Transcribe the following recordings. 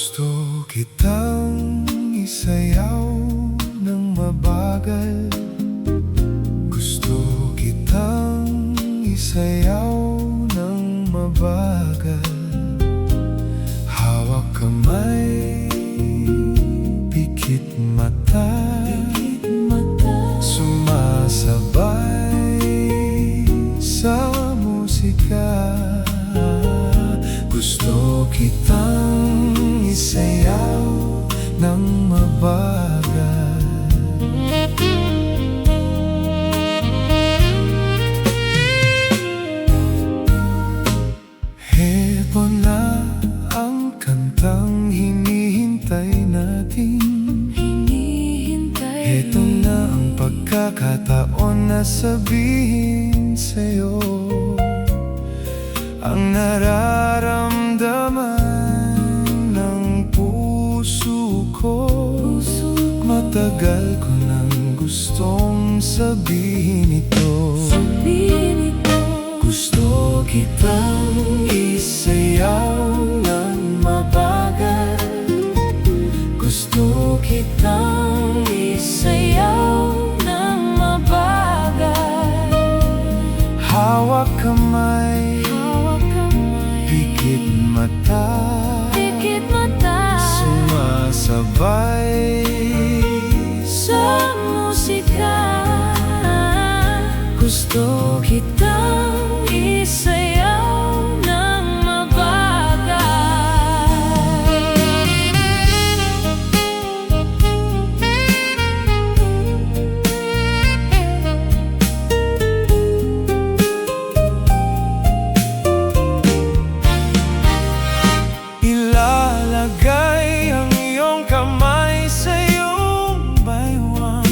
Gusto kitang isayaw ng mabagal. Gusto kitang isayaw ng mabagal. Hawak kamay, pikit mata, sumasabay sa musika. Gusto kitang isayaw ng mabagal. Heto na ang kantang hinihintay natin. Heto na ang pagkakataon na sabihin sa'yo ang nararamdaman ng puso ko. Matagal ko nang gustong sabihin ito. Gusto kitang isayaw ng mabagal. Gusto kitang isayaw ng mabagal. Hawak kamay, pikit mata, sumasabay sa musika. Gusto kitang isayaw ng mabagal. Ilalagay ang iyong kamay sa iyong baywang.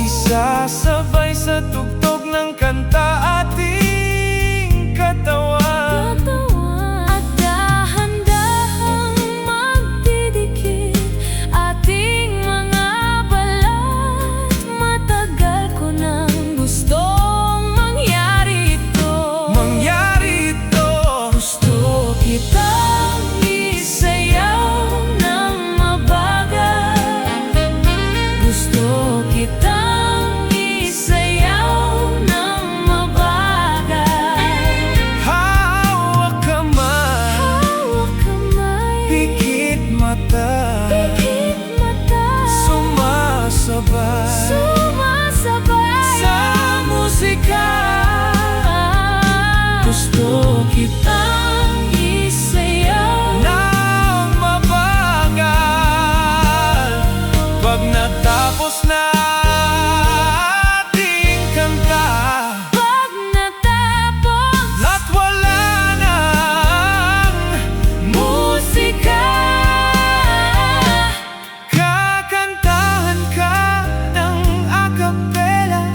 Isasabay sa tugtog ng kanta ating katawan. At dahan-dahang magdidikit ating mga balat. Matagal ko nang gustong mangyari ito. Gusto kitang isayaw ng mabagal. Gusto kitang isayaw ng mabagal. Hawak kamay, pikit mata, sumasabay sa musika. Gusto kitang isayaw ng mabagal. Pag natapos na ating kanta, pag natapos at wala nang musika, kakantahan ka ng acapella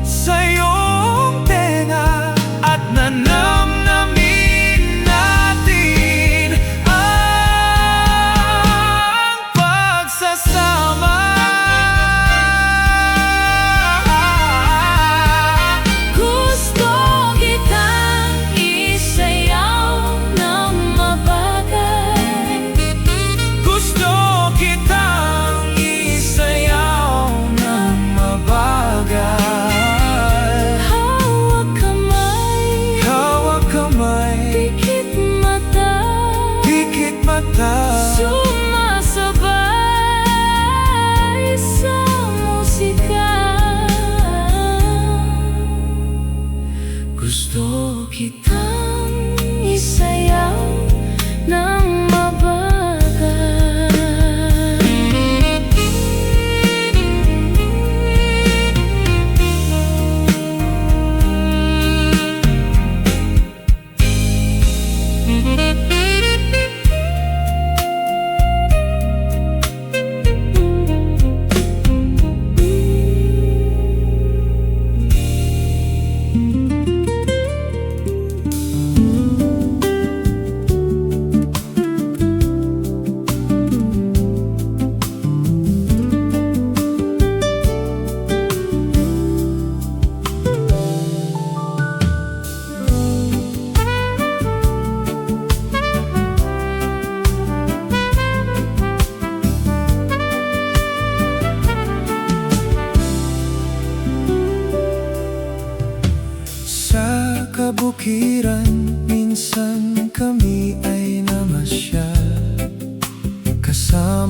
sa iyong tenga. At nanamnamin natin ang pagsasama. Gusto kitang isayaw ng mabagal. Gusto kitang isayaw ng mabagal. Hawak kamay, pikit mata, sumasabay sa musika. Gusto kitang isayaw ng mabagal.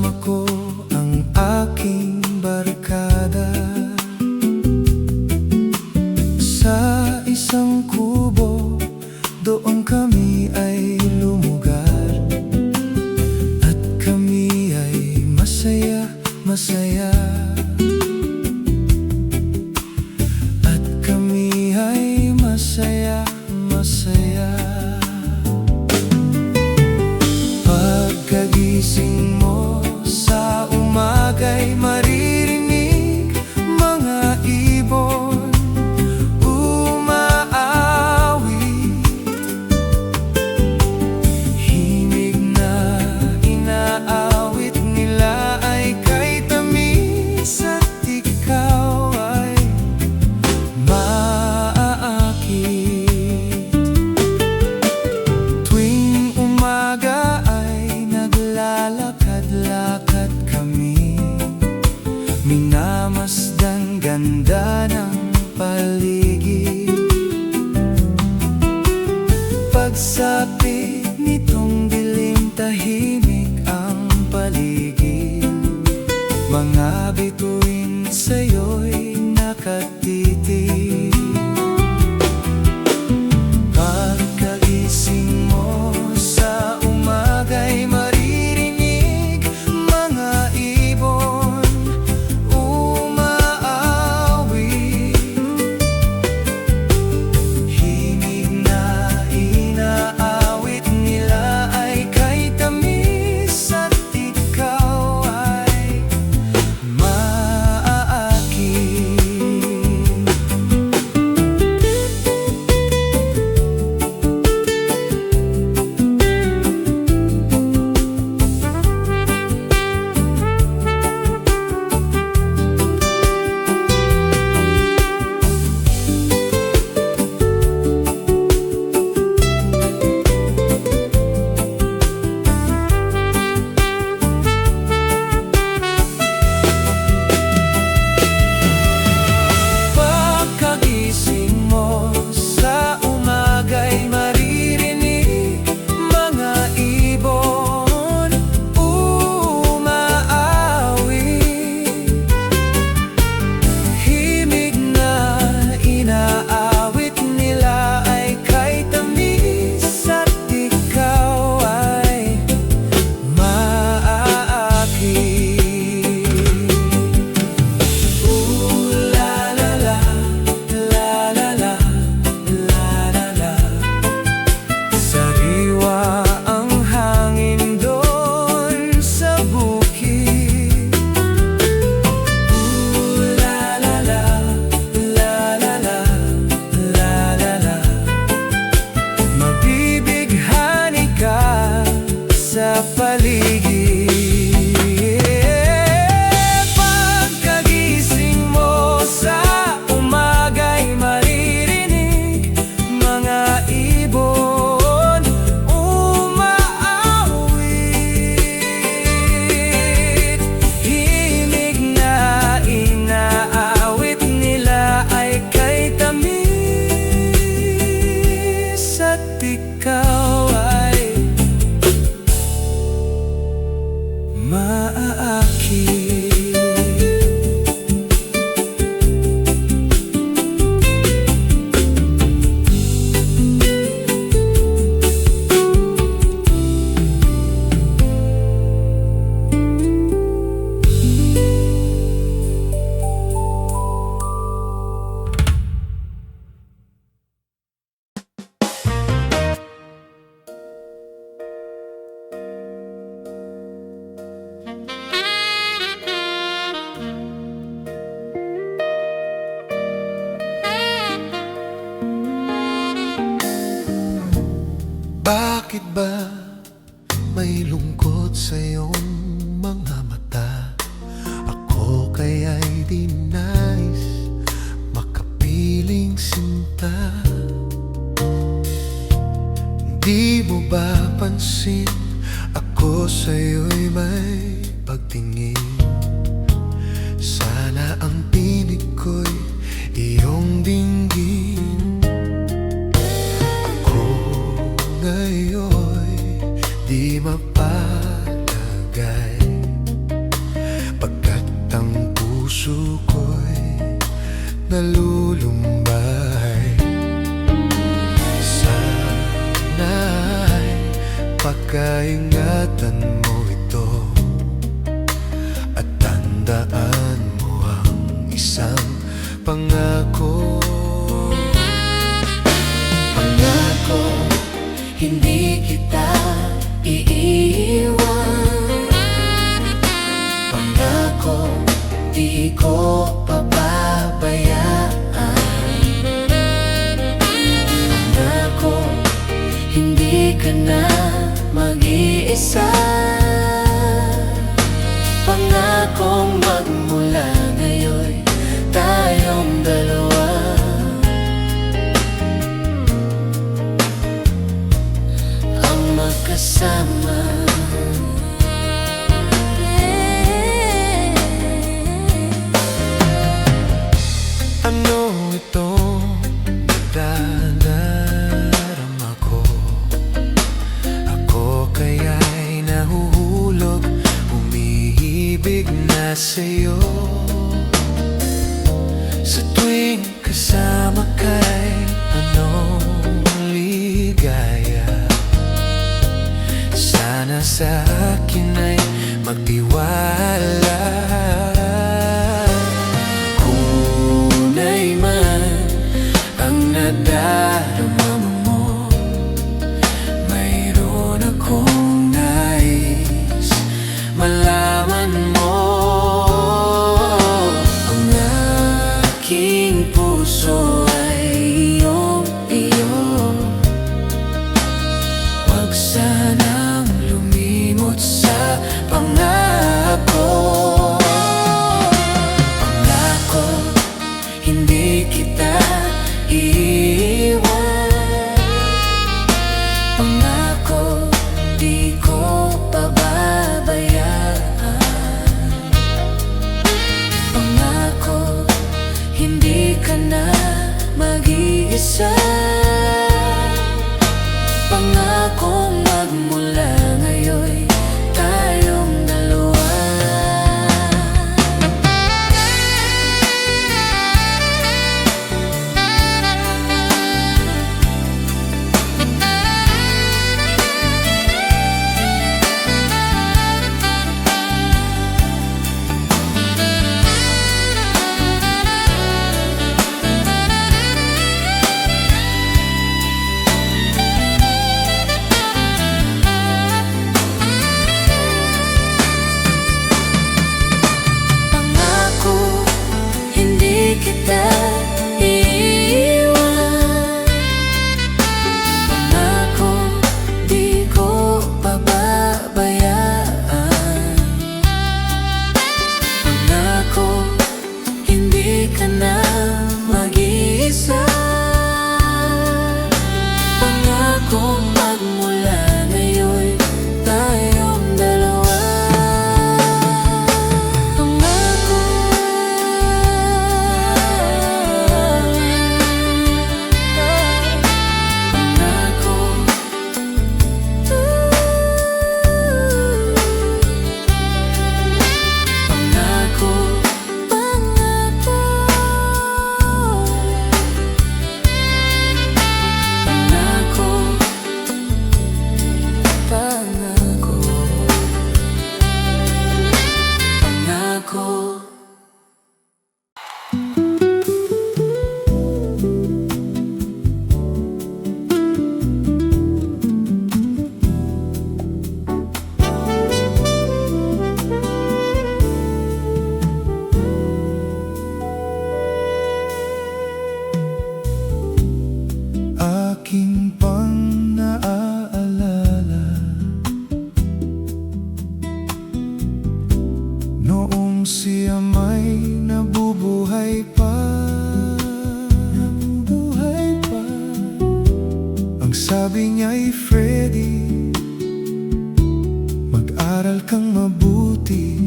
Kasama ko ang aking barkada sa isang kubo, doon kami ay lumugar. At kami ay masaya, masaya. At kami ay masaya, masaya. Pagkagising mo sa umaga'y maririnig mga ibon umaawit. Himig na inaawit nila ay kay tamis at ikaw ay maaakit. Tuwing umaga ay naglalakad-lakad kami, minamasdan ganda ng paligid. Pagsapit nitong dilim, tahimik ang paligid. Mga bituin sa'yo'y nakatitig. Pagkagising mo sa umaga'y maririnig mga ibon umaawit. Himig na inaawit nila ay kay tamis at ikaw ay maaakit. Pagkagising mo sa umaga'y maririnig mga ibon umaawit. Himig na inaawit nila ay kay tamis at ikaw ay maaakit. La la la, la la la, la la la. Sariwa ang hangin doon sa bukid. La la la, la la la, la la la. Mabibighani ka sa paligid. Pagkagising mo sa umaga'y maririnig mga ibon umaawit. Himig na inaawit nila ay kay tamis at ikaw ay maaakit. Bakit ba may lungkot sa iyong mga mata? Ako kaya'y di nais makapiling sinta. Di mo ba pansin ako sa'yo'y may pagtingin? Sana ang tinig ko'y iyong dinggin. Ngayon di mapalagay. nalulumbay. Sana'y pagkaingatan mo ito at tandaan mo ang isang pangako. Pangako, hindi kita iiwan. Pangako, di ko pababayaan. Pangako, hindi ka na mag-iisa. Pangakong magmula ngayon tayong dalawa ang magkasama. Ano itong nadarama ko? Ako kaya'y nahuhulog, umiibig na sa'yo. Sa tuwing kasama ka'y anong ligaya. Sana sa akin ay magtiwala. Kunay man ang nadarama mo, mayroon akong nais malaman mo. Ang aking puso ay iyong-iyo. Huwag sanang lumimot sa pangako. Pangako, hindi kita iiwan. Pangako, di ko pababayaan. Pangako, hindi ka na mag-iisa. Pangakong magmula ngayon tayong dalawa. Pangako, hindi kita iiwan. Pangako, di ko pababayaan. Pangako, hindi ka na mag-iisa. Pangako, magmula ngayon tayong dalawa. Pangako, pangako, pangako, pangako, pangako, pangako, pangako. Aking pang naaalala noong siya may nabubuhay pa. Ang sabi niya'y Freddy, mag-aral kang mabuti.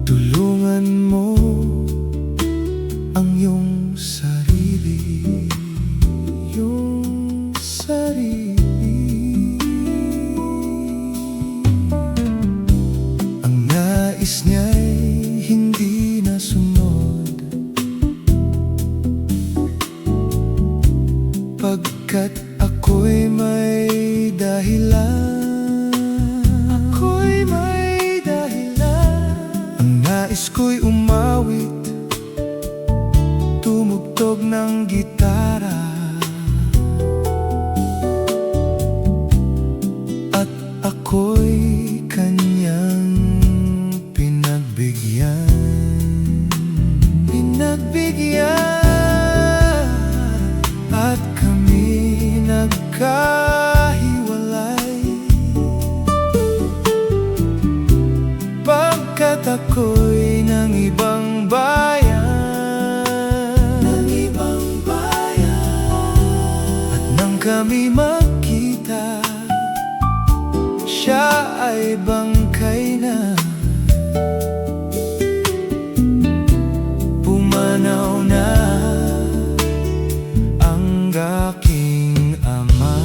Tulungan mo ang iyong sarili, iyong sarili. Ang nais niya'y hindi dahilan. Ako'y may dahilan. Ang nais ko'y umawit, tumugtog ng gitara, at ako'y kanyang pinagbigyan. At kami nagkahiwalay, pagkat ako'y ng ibang bayan. At nang kami magkita, siya ay bangkay na. Pumanaw na ang aking ama.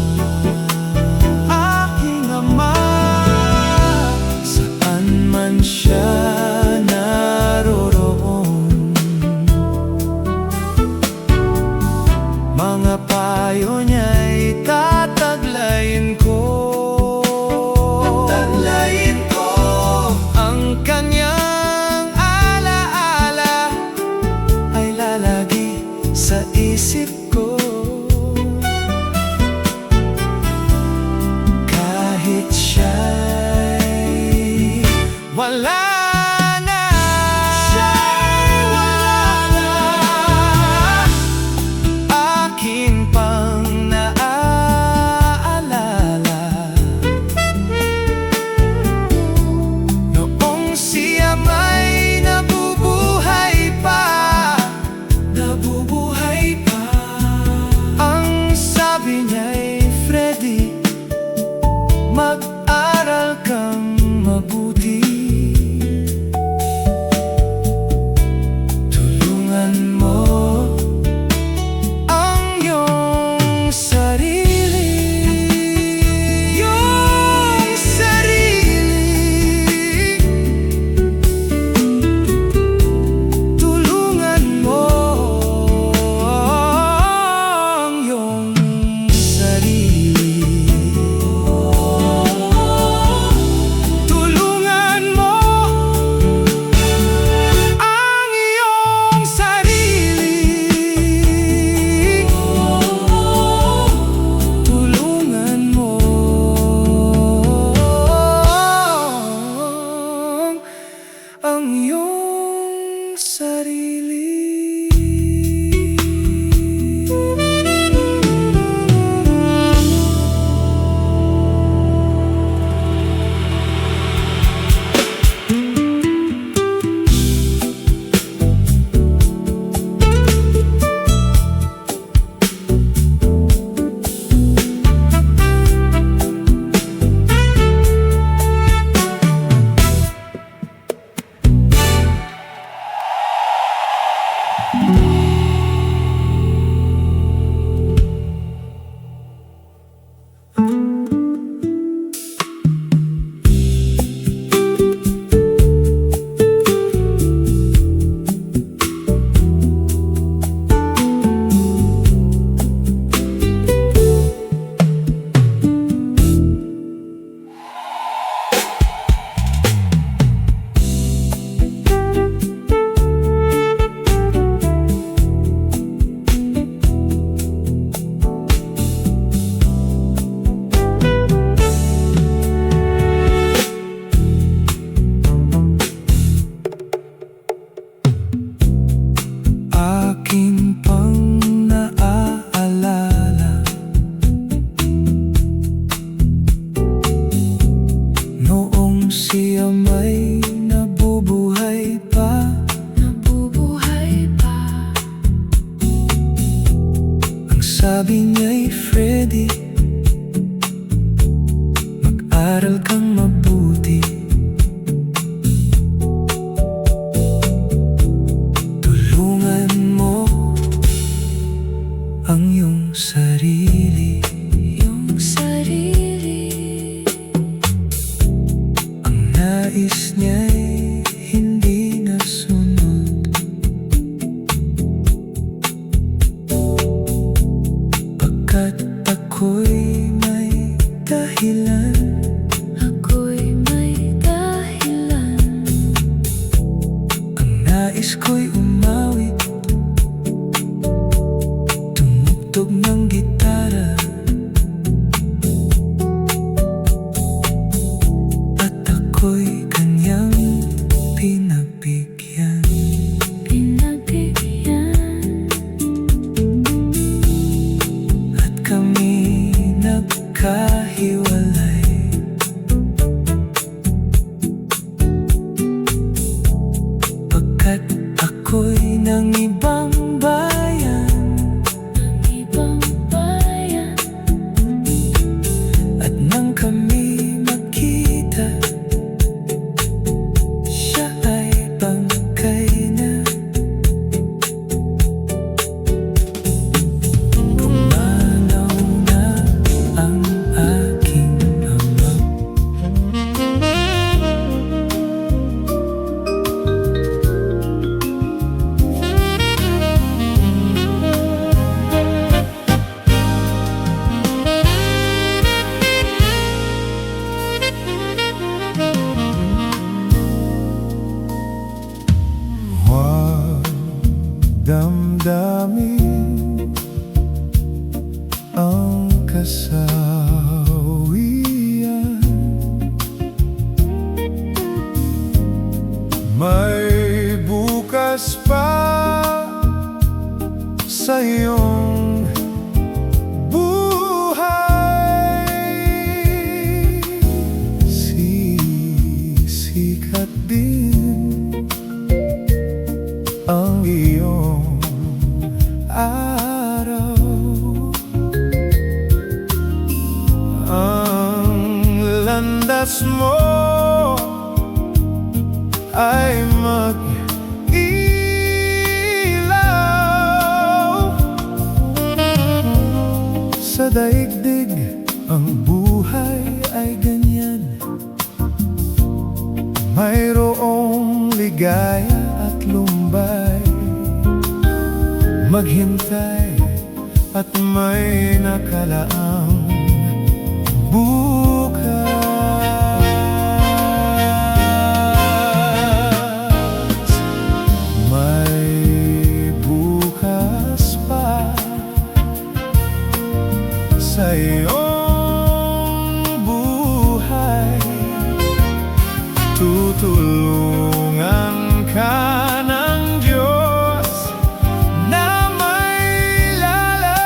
Saan man siya naroroon, mga payo niya'y tataglayin ko. Ang kanyang alaala ay lalagi sa isip ko, kahit siya'y wala na. Akin pang naaalala noong siya may nabubuhay pa. Ang sabi niya'y, Freddy, mag-aral kang mabuti. Tulungan mo ang iyong sarili. Tulungan mo ang iyong sarili. Tulungan mo ang iyong sarili. Tulungan mo ang iyong sarili. Akin pang naaalala noong siya may nabubuhay pa. Ang sabi niya'y, Freddy, mag-aral kang mabuti. Tulungan mo ang iyong sarili. Ang nais dahilan. Ako'y may dahilan. Ang nais ko'y umawit, tumugtog ng gitara, at ako'y kanyang pinagbigyan. At kami nagkahiwalay. Pagkat ako'y ng ibang bayan, at nang kami magkita, siya ay bangkay na. Pumanaw na ang aking ama. Huwag damdamin ang kasawian. May bukas pa sa iyong buhay. Sisikat din ang iyong araw. Ang landas mo ay mag-ilaw. Sa daigdig ang buhay ay ganyan, mayroong ligaya at lumbay. Maghintay at may nakalaang bukas. May bukas pa sa iyong buhay. Tutulungan ka ng Diyos na may lalang.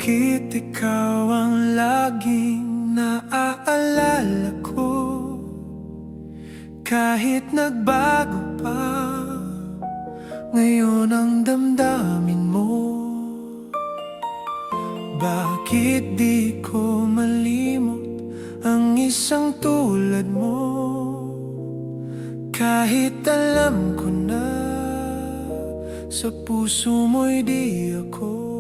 Bakit ikaw ang laging naaalala ko? Kahit nagbago pa ngayon ang damdamin mo. Bakit di ko malimot ang isang tulad mo? Kahit alam ko na sa puso mo'y di ako.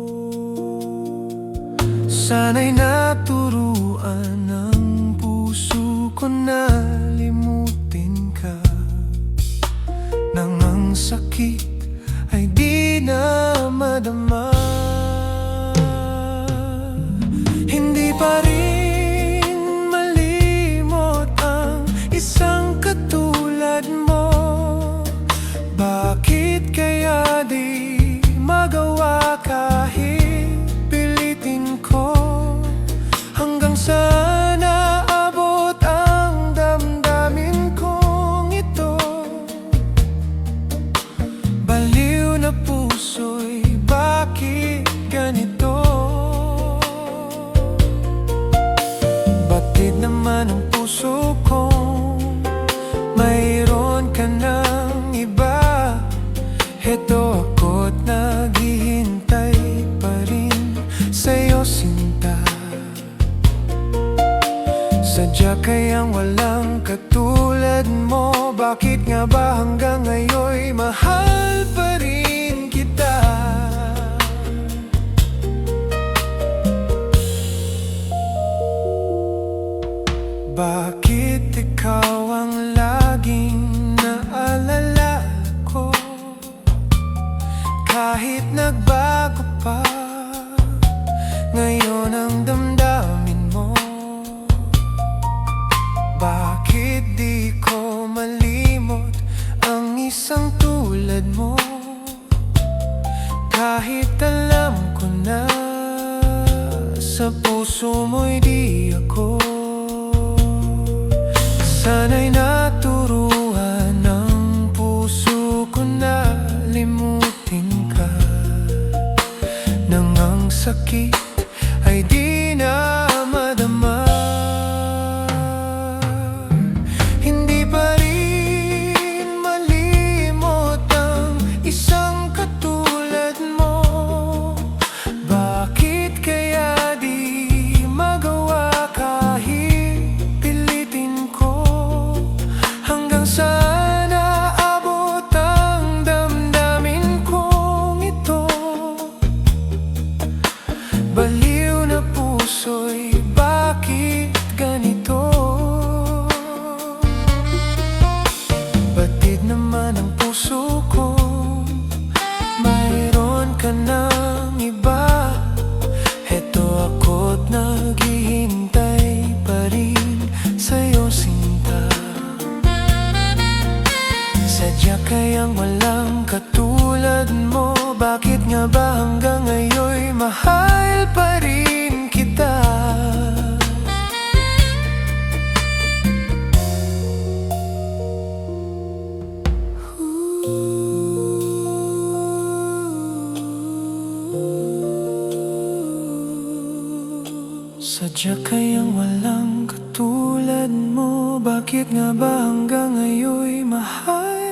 Sana'y naturuan ng puso ko na limutin ka, nang ang sakit ay di na madama. Hindi pa rin malimot ang isang katulad mo. Bakit kaya di magawa kahit pilitin ko? Hanggang sa naabot ang damdamin kong ito. Baliw na puso'y bakit ganito? Batid naman ang puso kong mayroon ka ng iba. Heto ako't naghihintay pa rin sa'yo, sinta. Sadya kayang walang katulad mo? Bakit nga ba hanggang ngayon'y mahal pa rin kita? Bakit ikaw ang laging naalala ko? Kahit nagbago pa ngayon ang damdamin mo. Bakit di ko malimot ang isang tulad mo? Kahit alam ko na sa puso mo'y di ako. Sana'y naturuan ng puso ko na limutin ka, nang ang sakit ay di na madama. Hindi pa rin malimot ang isang katulad mo. Bakit kaya di magawa kahit pilitin ko? Hanggang sa naabot ang damdamin kong ito. Baliw na puso'y bakit ganito? Batid naman ang puso ko, mayroon ka ng iba. Heto ako't naghihintay pa rin sa'yo, sinta. Sadya kayang walang katulad mo? Bakit nga ba hanggang ngayon'y mahal pa rin kita? Sadya kayang walang katulad mo? Bakit nga ba hanggang ngayon'y mahal